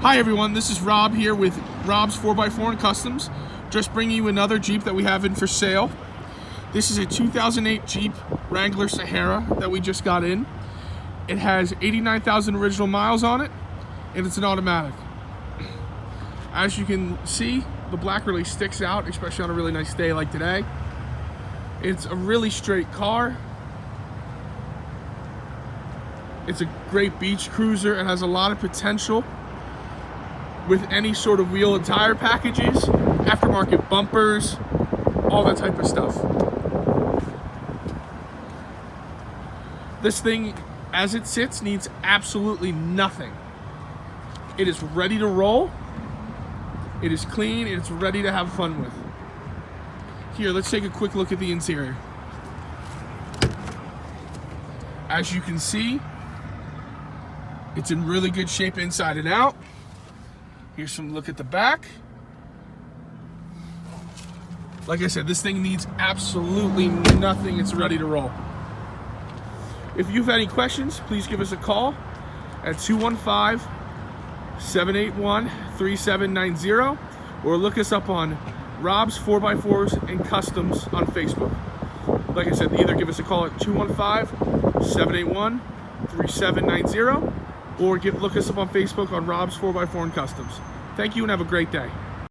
Hi everyone, this is Rob here with Rob's 4x4 and Customs. Just bringing you another Jeep that we have in for sale. This is a 2008 Jeep Wrangler Sahara that we just got in. It has 89,000 original miles on it, and it's an automatic. As you can see, the black really sticks out, especially on a really nice day like today. It's a really straight car. It's a great beach cruiser. It has a lot of potential with any sort of wheel and tire packages, aftermarket bumpers, all that type of stuff. This thing, as it sits, needs absolutely nothing. It is ready to roll. It is clean. It's ready to have fun with. Here, let's take a quick look at the interior. As you can see, it's in really good shape inside and out. Here's some look at the back. Like I said, this thing needs absolutely nothing. It's ready to roll. If you've any questions, please give us a call at 215-781-3790 or look us up on Rob's 4x4s and Customs on Facebook. Like I said, either give us a call at 215-781-3790 or look us up on Facebook on Rob's 4x4 and Customs. Thank you and have a great day.